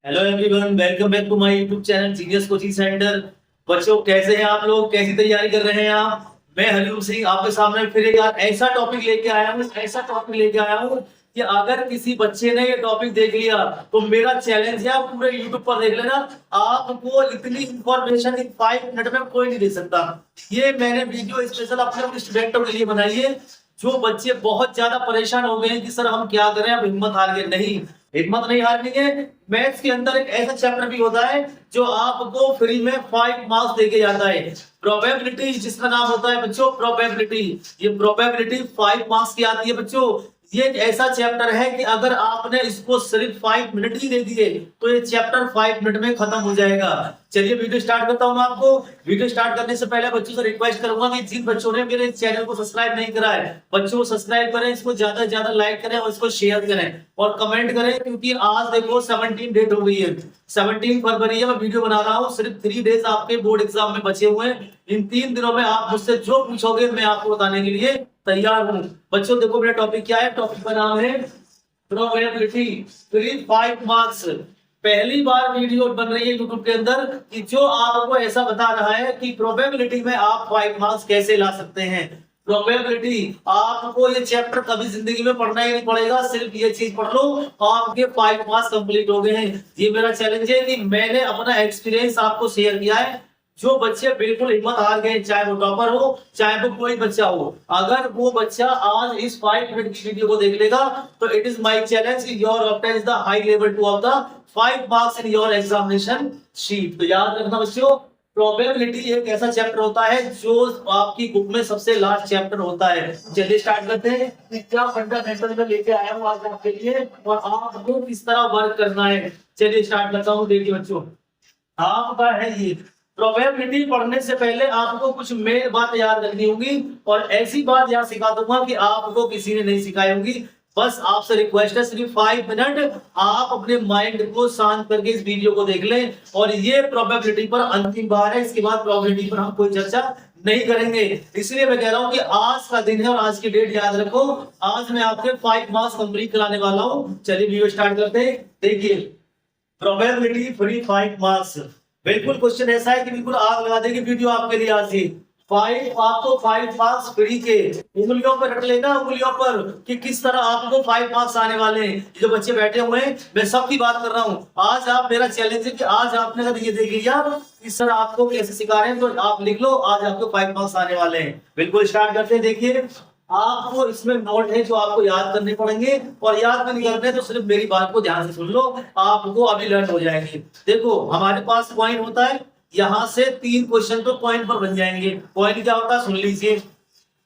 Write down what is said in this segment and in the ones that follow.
Hello everyone, welcome back to my YouTube channel genius coaching centre. बच्चों, कैसे हैं आप लोग? कैसी तैयारी कर रहे हैं आप? मैं हरिओम सिंह आपके सामने फिर एक ऐसा टॉपिक लेके आया हूँ कि अगर किसी बच्चे ने ये टॉपिक देख लिया तो मेरा चैलेंज है, आप पूरे यूट्यूब पर देख लेना। आपको इतनी इंफॉर्मेशन इन 5 मिनट में कोई नहीं दे सकता। ये मैंने वीडियो स्पेशल अपने स्टूडेंटों के लिए बनाई है जो बच्चे बहुत ज्यादा परेशान हो गए हैं कि सर हम क्या करें, अब हिम्मत हार गए। नहीं, हिम्मत नहीं हारनी है। मैथ्स के अंदर एक ऐसा चैप्टर भी होता है जो आपको फ्री में 5 मार्क्स देके जाता है। प्रोबेबिलिटी, जिसका नाम होता है बच्चों प्रोबेबिलिटी। ये प्रोबेबिलिटी 5 मार्क्स की आती है बच्चों। ये एक ऐसा चैप्टर है कि अगर आपने इसको सिर्फ 5 मिनट ही दे दिए तो ये चैप्टर 5 मिनट में खत्म हो जाएगा। चलिए वीडियो स्टार्ट करता हूं। मैं आपको वीडियो स्टार्ट करने से पहले बच्चों से रिक्वेस्ट करूंगा कि जिन बच्चों ने मेरे चैनल को सब्सक्राइब नहीं करा है, बच्चों को सब्सक्राइब करें, इसको ज्यादा से ज्यादा लाइक करें और इसको शेयर करें और कमेंट करें, क्योंकि आज देखो 17 डेट हो गई है, 17 फरवरी है। मैं वीडियो बना रहा हूँ, सिर्फ 3 डेज आपके बोर्ड एग्जाम में बचे हुए हैं। इन 3 दिनों में आप मुझसे जो पूछोगे मैं आपको बताने के लिए तैयार हूँ। बच्चों देखो मेरा टॉपिक क्या है। टॉपिक का नाम है प्रोबेबिलिटी, 5 मार्क्स। पहली बार वीडियो बन रही है यूट्यूब के अंदर कि जो आपको ऐसा बता रहा है कि प्रोबेबिलिटी में आप 5 मार्क्स कैसे ला सकते हैं। प्रोबेबिलिटी, आपको ये चैप्टर कभी जिंदगी में पढ़ना ही नहीं पड़ेगा, सिर्फ ये चीज पढ़ लो, आपके 5 मार्क्स कंप्लीट हो गए हैं। ये मेरा चैलेंज है कि मैंने अपना एक्सपीरियंस आपको शेयर किया है। जो बच्चे बिल्कुल हिम्मत हार गए, चाहे वो टॉपर हो चाहे वो कोई बच्चा हो, अगर वो बच्चा आज इस 5 मिनट की वीडियो को देख लेगा तो it is my challenge, your obtain the high level two of the 5 marks in your examination sheet. तो याद रखना बच्चों, प्रोबेबिलिटी एक ऐसा चैप्टर होता है जो आपकी बुक में सबसे लास्ट चैप्टर होता है। चलिए स्टार्ट करते हैं कि क्या फंडामेंटल में लेके आया हूं आज आपके लिए और आपको किस तरह वर्क करना है। चलिए स्टार्ट करता हूं। देखिए बच्चों, आपका है ये प्रोबेबिलिटी। पढ़ने से पहले आपको कुछ मेन बात याद रखनी होगी और ऐसी बात यहाँ सिखा दूंगा कि आपको किसी ने नहीं सिखाई होगी। बस आपसे रिक्वेस्ट है, सिर्फ 5 मिनट आप अपने माइंड को शांत करके इस वीडियो को देख लें। और ये प्रोबेबिलिटी पर अंतिम बार है, इसके बाद प्रोबेबिलिटी पर हम कोई चर्चा नहीं करेंगे। इसलिए मैं कह रहा हूं कि आज का दिन है और आज की डेट याद रखो। आज मैं आपके 5 मार्क्स कंप्लीट कराने वाला हूं। चलिए वीडियो स्टार्ट करते हैं। देखिए, प्रोबेबिलिटी फ्री 5 मार्क्स। बिल्कुल क्वेश्चन ऐसा है कि बिल्कुल आग लगा देगी वीडियो आपके लिए आज ही। 5 मार्क्स फ्री के। उंगलियों पर रख लेना, उंगलियों पर, कि किस तरह आपको 5 मार्क्स आने वाले हैं। जो बच्चे बैठे हुए हैं मैं सबकी बात कर रहा हूं। आज आप, मेरा चैलेंज है कि आज आपने अगर ये देख लिया इस तरह आपको कैसे सिखा रहे हैं तो आप लिख लो, आज आपको 5 मार्क्स आने वाले हैं। बिल्कुल स्टार्ट करते हैं। देखिए, आपको इसमें नोट है जो आपको याद करने पड़ेंगे और याद नहीं करने तो सिर्फ मेरी बात को ध्यान से सुन लो, आपको अभी लर्न हो जाएंगे। देखो, हमारे पास कॉइन होता है, यहां से 3 क्वेश्चन तो कॉइन पर बन जाएंगे। कॉइन क्या होता है सुन लीजिए,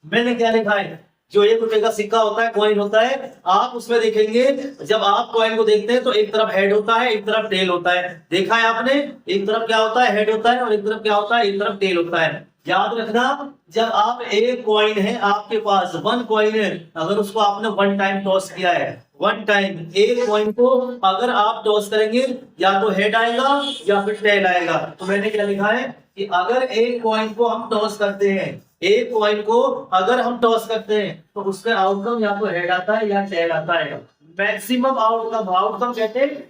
मैंने क्या लिखा है। जो 1 रुपए का सिक्का होता है, कॉइन होता है, आप उसमें देखेंगे, जब आप कॉइन को देखते हैं तो एक तरफ हेड होता है, एक तरफ टेल होता है। देखा है आपने, एक तरफ क्या होता है हेड होता है और एक तरफ क्या होता है, एक तरफ टेल होता है। याद रखना, जब आप एक कॉइन है आपके पास, 1 कॉइन है, अगर उसको आपने 1 टाइम टॉस किया है, 1 टाइम एक कॉइन को अगर आप टॉस करेंगे या तो हेड आएगा या फिर टेल आएगा। तो मैंने क्या लिखा है कि अगर एक कॉइन को हम टॉस करते हैं, एक कॉइन को अगर हम टॉस करते हैं तो उसका आउटकम या तो हेड आता है या टेल आता है। मैक्सिमम आउटकम, आउटकम कहते हैं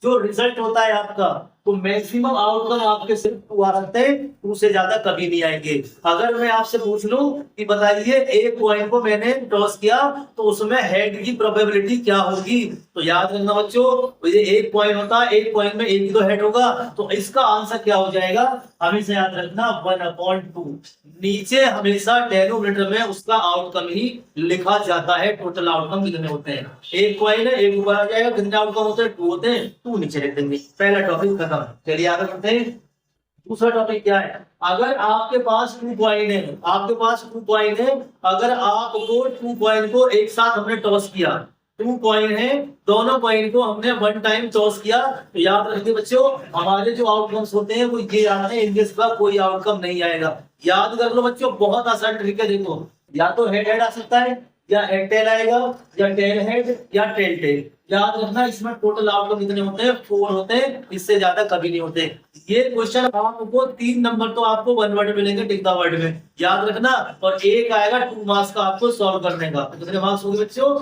जो रिजल्ट होता है आपका, तो मैक्सिमम आउटकम आपके सिर्फ 2 आ सकते हैं, 2 से ज्यादा कभी नहीं आएंगे। अगर मैं आपसे पूछ लूं कि बताइए एक कॉइन को मैंने टॉस किया तो उसमें हेड की प्रोबेबिलिटी क्या होगी, तो याद रखना बच्चों, ये एक कॉइन होता है, एक कॉइन में एक ही तो हेड होगा, तो इसका आंसर क्या हो जाएगा, हमेशा याद रखना 1/2। नीचे हमेशा डेनोमिनेटर में उसका आउटकम ही लिखा जाता है। टोटल आउटकम कितने होते हैं, एक कॉइन है, एक ऊपर आ जाएगा, कितने आउटकम होते हैं, 2 होते हैं, 2 नीचे लिख देंगे। पहला टॉपिक खत्म। चलिए आगे बढ़ते हैं। दूसरा टॉपिक क्या है, अगर आपके पास 2 कॉइन है, आपके पास 2 कॉइन है, अगर आपको 2 कॉइन को एक साथ हमने टॉस किया, 2 कॉइन है, दोनों कॉइन को हमने 1 टाइम टॉस किया, तो याद रखिए बच्चों, हमारे जो आउटकम्स होते हैं वो ये आते हैं, इनके सिवा कोई आउटकम नहीं आएगा। याद कर लो बच्चों, बहुत आसान ट्रिक है। देखो, या तो हेड हेड आ सकता है, या हेड टेल आएगा, या टेल हेड, या टेल टेल। याद रखना, इसमें टोटल आउटकम कितने होते हैं, 4 होते हैं, इससे ज्यादा कभी नहीं होते। ये क्वेश्चन आपको 3 नंबर तो आपको 1 वर्ड मिलेंगे, टिक द वर्ड में, याद रखना। और एक आएगा 2 मार्क्स का आपको सॉल्व करने का। कितने मार्क्स होंगे बच्चों,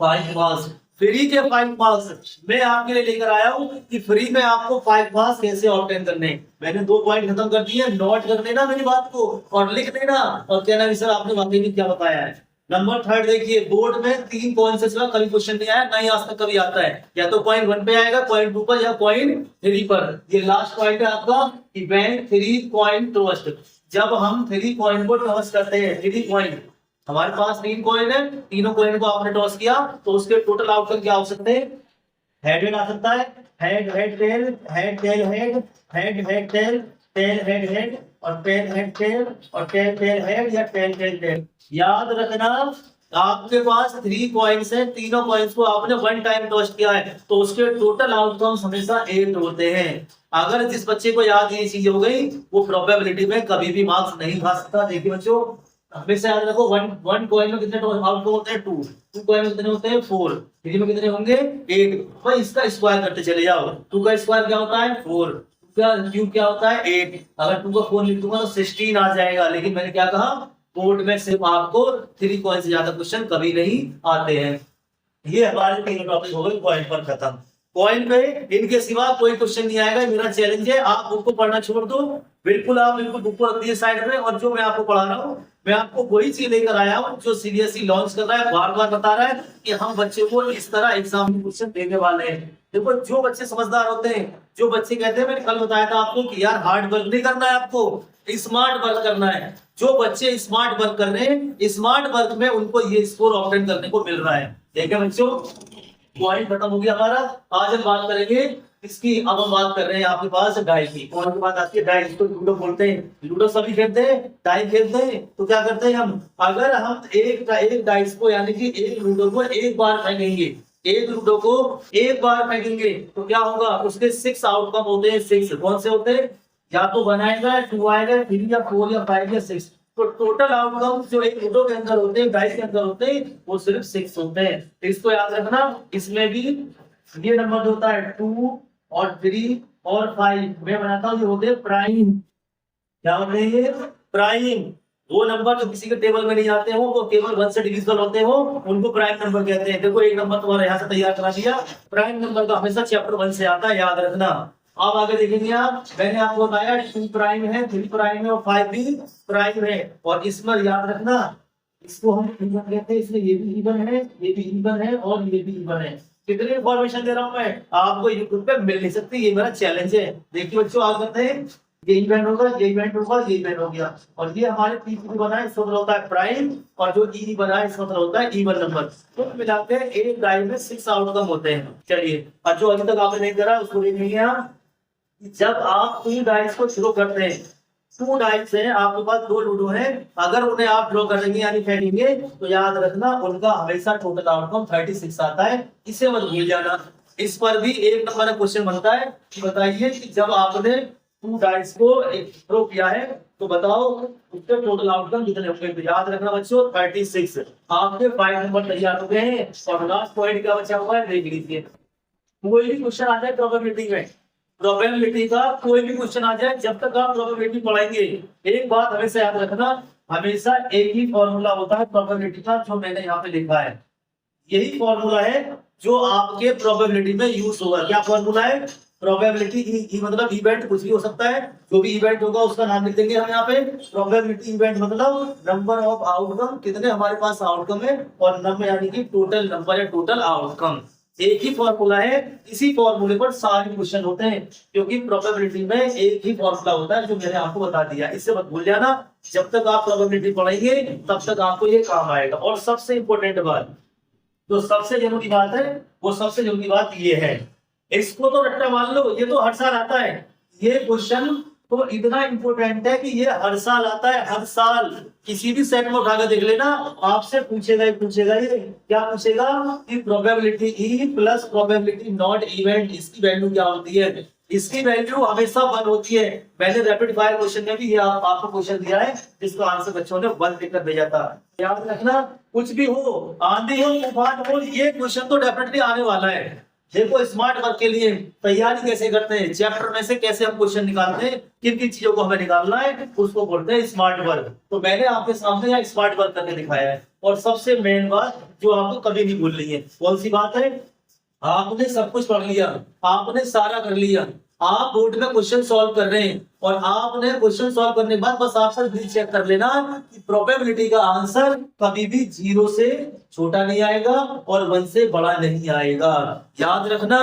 5 मार्क्स। फ्री के 5 मार्क्स मैं आपके लिए लेकर आया हूँ कि फ्री में आपको 5 मार्क्स कैसे ऑब्टेन करने। मैंने 2 पॉइंट खत्म कर दिए, नोट कर लेना मेरी बात को और लिख देना और कहना भी सर आपने वाकई में क्या बताया है। नंबर 3 देखिए, बोर्ड में 3 पॉइंट से सिवा कभी क्वेश्चन नहीं आया, नहीं आज तक कभी आता है, या तो पॉइंट 1 पे आएगा, पॉइंट 2 पर या पॉइंट 3 पर। ये लास्ट पॉइंट है आपका इवेंट 3 पॉइंट ट्रस्ट। जब हम 3 पॉइंट को ट्रस्ट करते हैं, 3 पॉइंट हमारे पास 3 कॉइन है, तीनों कॉइन को आपने टॉस किया तो उसके टोटल आउटकम क्या हो सकते हैं? हेड हेड आ सकता है, head head tail, head tail head, head head tail, tail head head और टेल हेड टेल और टेल टेल हेड या टेल टेल टेल। याद रखना आपके पास 3 कॉइन्स है, तीनों कॉइन्स को आपने 1 टाइम टॉस किया है तो उसके टोटल आउटकम्स हमेशा 8 होते हैं। अगर जिस बच्चे को याद ये चीज हो गई वो प्रोबेबिलिटी में कभी भी मार्क्स नहीं खा सकता। देखिए बच्चों हमेशा याद रखो, वन कॉइन में कितने आउटकम होते हैं? 2 कॉइन में कितने होते हैं? 4। 3 में कितने होंगे? 8। भाई इसका स्क्वायर करते चले जाओ। 2 का स्क्वायर क्या होता है? 4। का क्यूब क्या होता है? 8। अगर 2 का 4 लिख दूंगा तो 16 आ जाएगा। लेकिन मैंने क्या कहा, बोर्ड में सिर्फ आपको 3 कॉइन से ज्यादा क्वेश्चन कभी नहीं आते हैं। ये हमारे 3 टॉपिक हो गए पॉइंट पर खत्म। पॉइंट पे इनके सिवा कोई क्वेश्चन नहीं आएगा। मेरा चैलेंज है आप बुक को पढ़ना छोड़ दो, बिल्कुल आप बिल्कुल बुक को रख दिए साइड में, और जो मैं आपको पढ़ा रहा हूँ मैं आपको वही चीज लेकर आया हूँ जो सीबीएसई लॉन्च कर रहा है, बार बार बता रहा है कि हम बच्चे को इस तरह एग्जाम में क्वेश्चन देने वाले हैं। देखो जो बच्चे समझदार होते हैं, जो बच्चे कहते हैं, मैंने कल बताया था आपको कि यार हार्ड वर्क नहीं करना है, आपको स्मार्ट वर्क करना है। जो बच्चे स्मार्ट वर्क कर रहे हैं, स्मार्ट वर्क में उनको ये स्कोर ऑब्टेन करने को मिल रहा है। ठीक है बच्चों, पॉइंट खत्म हो गया हमारा। आज हम बात करेंगे इसकी। अब हम बात कर रहे हैं आपके पास डाई की। कौन की बात आती है? डाई, जिसको लूडो बोलते हैं। लूडो सभी खेलते हैं, डाई खेलते हैं। तो क्या करते हैं हम, अगर हम एक डाइस को यानी कि एक लूडो को एक बार फेंकेंगे, एक लूडो को एक बार फेंकेंगे तो क्या होगा? उसके 6 आउटकम होते हैं। 6 कौन से होते हैं? या तो 1 आएगा, 2 आएगा, 3 या 4 या 5 या 6। तो टोटल आउटकम जो एक लूडो के अंदर होते हैं, डाइस के अंदर होते हैं, वो सिर्फ 6 होते हैं। तो इसको याद रखना। इसमें भी ये नंबर होता है 2 और 3 और 5। मैं बनाता हूँ, ये होते हैं प्राइम। क्या होते हैं ये? प्राइम। वो नंबर जो किसी के टेबल में नहीं आते हो, वो केवल 1 से डिविजिबल होते हो, उनको प्राइम नंबर कहते हैं। देखो एक नंबर तुम्हारा यहाँ से तैयार करा दिया। प्राइम नंबर का हमेशा चैप्टर 1 से आता है, याद रखना। अब आगे देखेंगे आप, मैंने आपको बताया 2 प्राइम है, 3 प्राइम है और 5 भी प्राइम है। और इसमें याद रखना, इसको हम इवन कहते हैं। इसमें ये भी इवन है, ये भी इवन है और ये भी इवन है। कितनी इंफॉर्मेशन दे रहा हूं मैं आपको, यूट्यूब पे मिल नहीं सकती। ये मेरा चैलेंज है। देखिए बच्चों, आप करते हैं ये इवेंट होगा, ये इवेंट होगा, ये इवेंट हो गया। और ये हमारे पीछे बना है, इसका मतलब होता है प्राइम, और जो ई बना है इसका मतलब होता है इवन नंबर। तो मिलाते हैं एक डाई में 6 आउटकम होते हैं। चलिए, और जो अभी तक आपने नहीं करा उसको देख लीजिए आप। जब आप 2 डाइस को शुरू करते हैं, 2 डाइस है आपके पास, 2 लूडो है, अगर उन्हें आप ड्रॉ करेंगे यानी फेंकेंगे तो याद रखना उनका हमेशा टोटल आउटकम 36 आता है। इसे मत भूल जाना। इस पर भी एक नंबर का क्वेश्चन बनता है कि बताइए कि जब आपने 2 डाइस को ड्रॉ किया है तो बताओ उसके टोटल आउटकम कितने होंगे। तो याद रखना बच्चों 36। आपके 5 नंबर तैयार हो गए हैं और लास्ट पॉइंट क्या बचा हुआ है देख लीजिए। कोई भी क्वेश्चन आ जाए प्रोबेबिलिटी में, प्रोबेबिलिटी का कोई भी क्वेश्चन आ जाए, जब तक आप प्रोबेबिलिटी पढ़ाएंगे एक बात हमेशा याद रखना, हमेशा एक ही फॉर्मूला होता है प्रोबेबिलिटी का, जो मैंने यहाँ पे लिखा है। यही फॉर्मूला है जो आपके प्रोबेबिलिटी में यूज होगा। क्या फॉर्मूला है? प्रोबेबिलिटी मतलब इवेंट कुछ भी हो सकता है, जो भी इवेंट होगा उसका नाम लिख देंगे हम यहाँ पे। प्रोबेबिलिटी इवेंट मतलब नंबर ऑफ आउटकम, कितने हमारे पास आउटकम है, और नंबर यानी कि टोटल नंबर या टोटल आउटकम। एक ही फॉर्मूला है, इसी फॉर्मूले पर सारे क्वेश्चन होते हैं, क्योंकि प्रोबेबिलिटी में एक ही फॉर्मूला होता है जो मैंने आपको बता दिया। इससे मत भूल जाना, जब तक आप प्रोबेबिलिटी पढ़ेंगे तब तक आपको ये काम आएगा। और सबसे इंपॉर्टेंट बात, जो सबसे जरूरी बात है, वो सबसे जरूरी बात ये है, इसको तो रट्टा मान लो, ये तो हर साल आता है। ये क्वेश्चन तो इतना इंपॉर्टेंट है कि ये हर साल आता है, हर साल। किसी भी सेट में उठाकर देख लेना, आपसे पूछेगा ही पूछेगा। ये क्या पूछेगा कि probability E plus probability not event, इसकी वैल्यू क्या होती है? इसकी वैल्यू हमेशा 1 होती है। मैंने रैपिड फायर क्वेश्चन में भी ये आपको क्वेश्चन दिया है, जिसका आंसर बच्चों ने 1 लिखकर भेजा था। याद रखना, कुछ भी हो, आंधी हो, तूफान हो, ये क्वेश्चन तो डेफिनेटली आने वाला है। देखो स्मार्ट वर्क के लिए तैयारी कैसे करते हैं, चैप्टर में से कैसे हम क्वेश्चन निकालते हैं, किन किन चीजों को हमें निकालना है, उसको बोलते हैं स्मार्ट वर्क। तो मैंने आपके सामने यहाँ स्मार्ट वर्क करके दिखाया है। और सबसे मेन बात जो आपको कभी नहीं भूलनी है, कौन सी बात है? आपने सब कुछ पढ़ लिया, आपने सारा कर लिया, आप बोर्ड में क्वेश्चन सॉल्व कर रहे हैं और आपने क्वेश्चन सॉल्व करने के बाद बस आपसे भी चेक कर लेना कि प्रोबेबिलिटी का आंसर कभी भी 0 से छोटा नहीं आएगा और 1 से बड़ा नहीं आएगा। याद रखना,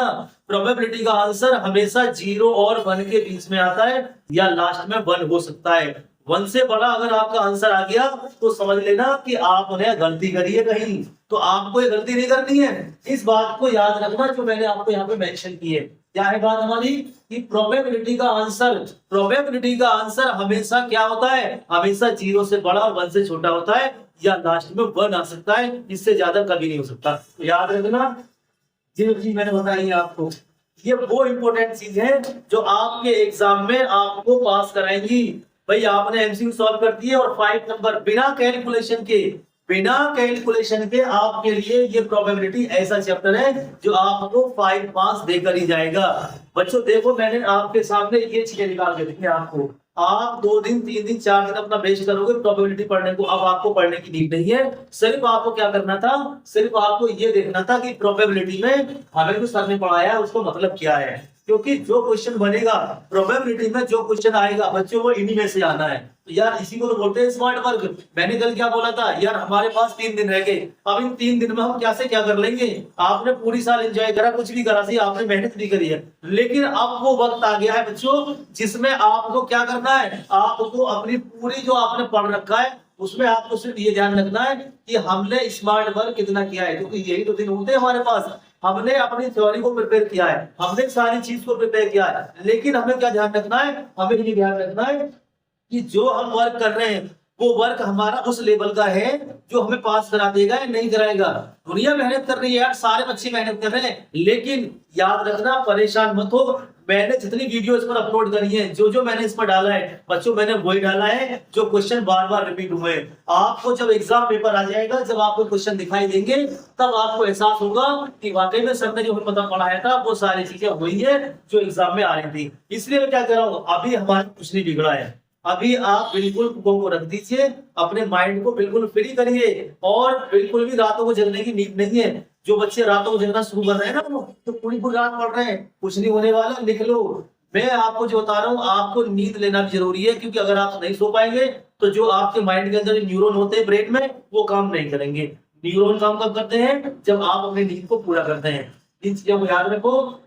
प्रोबेबिलिटी का आंसर हमेशा 0 और 1 के बीच में आता है या लास्ट में 1 हो सकता है। 1 से बड़ा अगर आपका आंसर आ गया तो समझ लेना कि आपने गलती करी है कहीं, तो आपको ये गलती नहीं करनी है। इस बात को याद रखना जो मैंने आपको यहाँ पे मेंशन की है। क्या है बात हमारी कि प्रोबेबिलिटी का आंसर हमेशा क्या होता है, हमेशा 0 से बड़ा और 1 से छोटा होता है या लास्ट में 1 आ सकता है, इससे ज्यादा कभी नहीं हो सकता। तो याद रखना जो चीज मैंने बताई है आपको, ये वो इंपॉर्टेंट चीज है जो आपके एग्जाम में आपको पास कराएंगी। भाई आपने एमसीक्यू सॉल्व कर दिए और 5 नंबर बिना कैलकुलेशन के आपके लिए ये प्रोबेबिलिटी ऐसा चैप्टर है जो आपको 5 मार्क्स देकर ही जाएगा। बच्चों देखो मैंने आपके सामने ये चीजें निकाल के दी आपको, आप 2 दिन 3 दिन 4 दिन अपना वेस्ट करोगे प्रोबेबिलिटी पढ़ने को। अब आपको पढ़ने की नीड नहीं है, सिर्फ आपको क्या करना था, सिर्फ आपको ये देखना था कि प्रोबेबिलिटी में हमें जो सर ने पढ़ाया है उसको मतलब क्या है, क्योंकि जो क्वेश्चन बनेगा प्रोबेबिलिटी में, जो क्वेश्चन आएगा बच्चों वो इन्हीं में से आना है। तो यार इसी को तो बोलते हैं स्मार्ट वर्क। मैंने कल क्या बोला था यार, हमारे पास 3 दिन रह गए, अब इन 3 दिन में हम क्या से क्या कर लेंगे। आपने पूरी साल एंजॉय करा, कुछ भी करा, आपने मेहनत भी करी है, लेकिन अब वो वक्त आ गया है बच्चों जिसमें आपको क्या करना है, आपको अपनी पूरी जो आपने पढ़ रखा है उसमें आपको सिर्फ ये ध्यान रखना है कि हमने स्मार्ट वर्क कितना किया है, क्योंकि यही तो दिन होते हैं हमारे पास। हमने अपनी थ्योरी को प्रिपेयर किया है, हमने सारी चीज को प्रिपेयर किया है, लेकिन हमें क्या ध्यान रखना है, हमें ये ध्यान रखना है कि जो हम वर्क कर रहे हैं वो वर्क हमारा उस लेवल का है जो हमें पास करा देगा या नहीं कराएगा। दुनिया मेहनत कर रही है यार, सारे बच्चे मेहनत कर रहे हैं, लेकिन याद रखना परेशान मत हो। मैंने जितनी वीडियो इस पर अपलोड करी है, जो जो मैंने इस पर डाला है बच्चों, मैंने वही डाला है जो क्वेश्चन बार बार रिपीट हुए। आपको जब एग्जाम पेपर आ जाएगा, जब आपको क्वेश्चन दिखाई देंगे, तब आपको एहसास होगा कि वाकई में सर ने जो पता पढ़ाया था वो सारी चीजें वही है जो एग्जाम में आ रही थी। इसलिए मैं क्या कर रहा हूँ, अभी हमारा कुछ नहीं बिगड़ा है, अभी आप बिल्कुल बुकों को रख दीजिए, अपने माइंड को बिल्कुल फ्री करिए और बिल्कुल भी रातों को जगने की नीड नहीं है। जो बच्चे रातों को जगना शुरू कर रहे हैं ना, वो तो पूरी पूरी रात पढ़ रहे हैं, कुछ नहीं होने वाला, लिख लो। मैं आपको जो बता रहा हूँ, आपको नींद लेना भी जरूरी है, क्योंकि अगर आप नहीं सो पाएंगे तो जो आपके माइंड के अंदर न्यूरॉन होते हैं ब्रेन में, वो काम नहीं करेंगे। न्यूरॉन काम कब करते हैं, जब आप अपनी नींद को पूरा करते हैं। इन चीजों को याद रखो,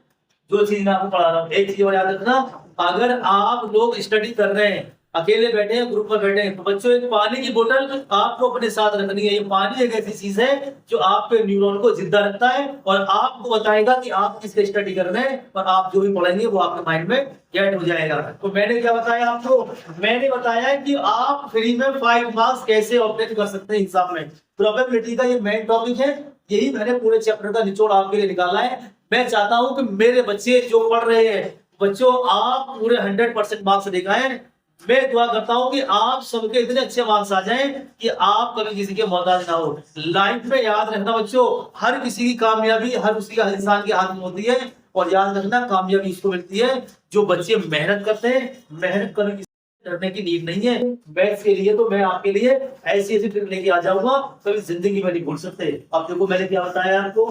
जो चीज मैं आपको पढ़ा रहा हूँ, एक चीज और याद रखना, अगर आप लोग स्टडी कर रहे हैं, अकेले बैठे हैं, ग्रुप में बैठे हैं, तो बच्चों एक पानी की बोतल आपको अपने साथ रखनी है। ये पानी एक ऐसी चीज है जो आपके न्यूरॉन को जिंदा रखता है और आपको बताएगा कि आप किसके स्टडी कर रहे हैं, और आप जो भी पढ़ेंगे वो आपके माइंड में गेट हो जाएगा। तो मैंने क्या बताया आपको, मैंने बताया कि आप फ्री में 5 मार्क्स कैसे ऑब्टेन कर सकते हैं एग्जाम में। प्रोबेबिलिटी का ये मेन टॉपिक है, यही मैंने पूरे चैप्टर का निचोड़ आपके लिए निकाला है। मैं चाहता हूं कि मेरे बच्चे जो पढ़ रहे हैं, बच्चों आप पूरे 100% मार्क्स दिखाएं। मैं दुआ करता हूं कि आप सबके इतने अच्छे मार्क्स आ जाएं कि आप कभी किसी के मोहताज ना हो। लाइफ में याद रखना बच्चों, हर किसी की कामयाबी हर किसी का इंसान के हाथ में होती है, और याद रखना कामयाबी इसको मिलती है जो बच्चे मेहनत करते हैं। मेहनत करने की नीड नहीं है। मैथ्स के लिए तो मैं आपके लिए ऐसी ऐसी ट्रिक लेके आ जाऊंगा, कभी जिंदगी में नहीं भूल सकते। अब देखो मैंने क्या बताया आपको,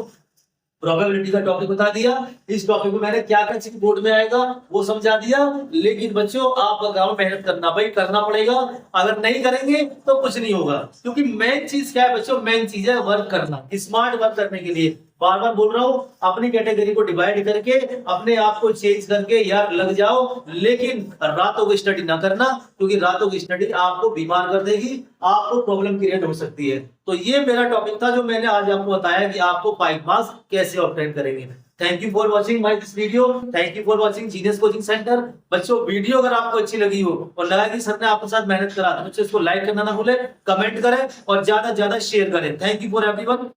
प्रोबेबिलिटी का टॉपिक बता दिया, इस टॉपिक में मैंने क्या क्या चीज बोर्ड में आएगा वो समझा दिया। लेकिन बच्चों आप लगाओ मेहनत करना, भाई करना पड़ेगा, अगर नहीं करेंगे तो कुछ नहीं होगा। क्योंकि मेन चीज क्या है बच्चों, मेन चीज है वर्क करना। स्मार्ट वर्क करने के लिए बार बार बोल रहा हूँ, अपनी कैटेगरी को डिवाइड करके अपने आप को चेंज करके यार लग जाओ, लेकिन रातों की स्टडी ना करना, क्योंकि रातों की स्टडी आपको बीमार कर देगी, आपको प्रॉब्लम क्रिएट हो सकती है। तो ये मेरा टॉपिक था जो मैंने आज आपको बताया कि आपको 5 मार्क्स कैसे ऑब्टेन करेंगे। Thank you for watching my this video, thank you for watching genius coaching centre. बच्चों वीडियो अगर आपको अच्छी लगी हो और लगा कि सर ने आपके साथ मेहनत करा, तो बच्चों इसको लाइक करना ना भूले, कमेंट करें और ज्यादा से ज्यादा शेयर करें। Thank you for everyone.